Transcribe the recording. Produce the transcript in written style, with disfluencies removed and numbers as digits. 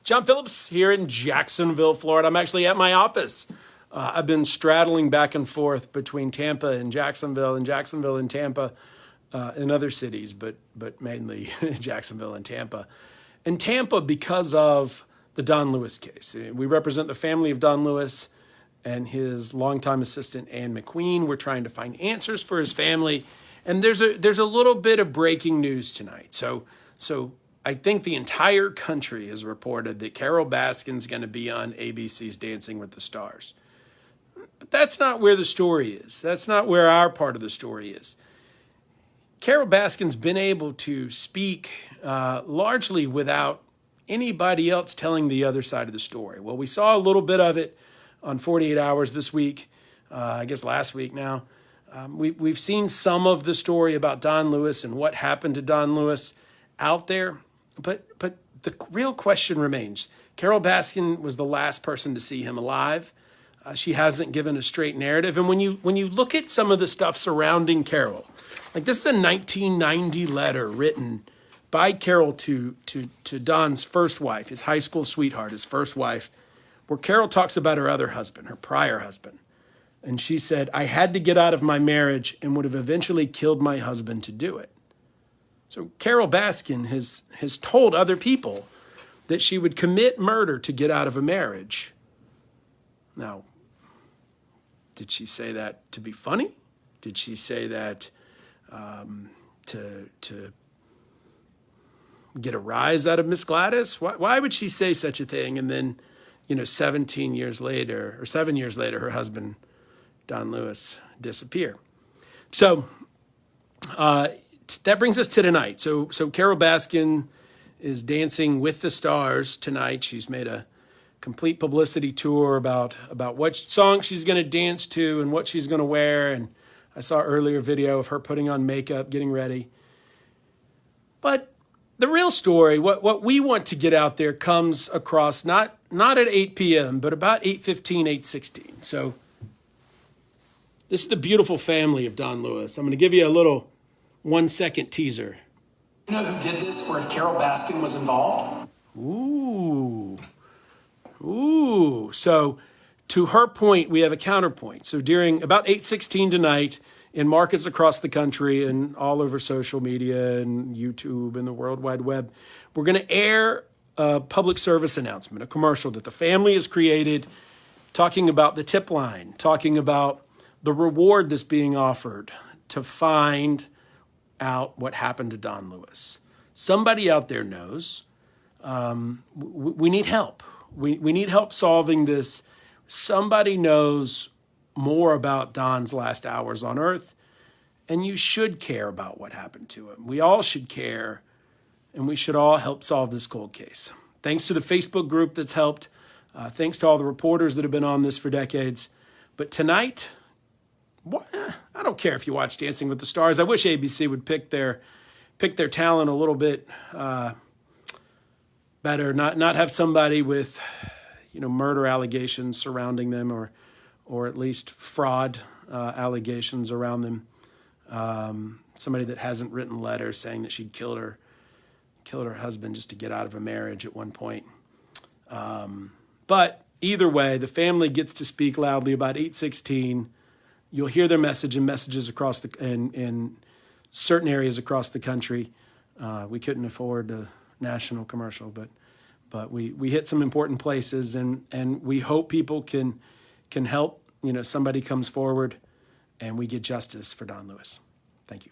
John Phillips here in Jacksonville, Florida. I'm actually at my office. I've been straddling back and forth between Tampa and Jacksonville and Tampa and other cities, but mainly Jacksonville and Tampa. And Tampa because of the Don Lewis case. We represent the family of Don Lewis and his longtime assistant, Ann McQueen. We're trying to find answers for his family. And there's a little bit of breaking news tonight. So I think the entire country has reported that Carole Baskin's going to be on ABC's Dancing with the Stars. But that's not where the story is. That's not where our part of the story is. Carole Baskin's been able to speak largely without anybody else telling the other side of the story. Well, we saw a little bit of it on 48 Hours this week, I guess last week now. We've seen some of the story about Don Lewis and what happened to Don Lewis out there. But the real question remains. Carole Baskin was the last person to see him alive. She hasn't given a straight narrative. And when you look at some of the stuff surrounding Carole, like this is a 1990 letter written by Carole to Don's first wife, his high school sweetheart, his first wife, where Carole talks about her other husband, her prior husband. And she said, "I had to get out of my marriage and would have eventually killed my husband to do it." So Carole Baskin has told other people that she would commit murder to get out of a marriage. Now, did she say that to be funny? Did she say that to get a rise out of Miss Gladys? Why would she say such a thing? And then, 7 years later, her husband, Don Lewis, disappear. So that brings us to tonight. So Carole Baskin is dancing with the stars tonight. She's made a complete publicity tour about what song she's going to dance to and what she's going to wear. And I saw earlier video of her putting on makeup, getting ready. But the real story, what we want to get out there, comes across not at 8 p.m., but about 8:15, 8:16. So this is the beautiful family of Don Lewis. I'm going to give you a little 1-second teaser. You know who did this, or if Carole Baskin was involved? Ooh. So to her point, we have a counterpoint. So during about 8:16 tonight, in markets across the country and all over social media and YouTube and the World Wide Web, we're going to air a public service announcement, a commercial that the family has created, talking about the tip line, talking about the reward that's being offered to find out what happened to Don Lewis. Somebody out there knows. We need help. We need help solving this. Somebody knows more about Don's last hours on Earth, and you should care about what happened to him. We all should care, and we should all help solve this cold case. Thanks to the Facebook group that's helped. Thanks to all the reporters that have been on this for decades. But tonight, I don't care if you watch Dancing with the Stars. I wish ABC would pick their talent a little bit better. Not have somebody with murder allegations surrounding them, or at least fraud allegations around them. Somebody that hasn't written letters saying that she'd killed her husband just to get out of a marriage at one point. But either way, the family gets to speak loudly about 8:16. You'll hear their message in messages across in certain areas across the country. We couldn't afford a national commercial, but we hit some important places, and we hope people can help. Somebody comes forward, and we get justice for Don Lewis. Thank you.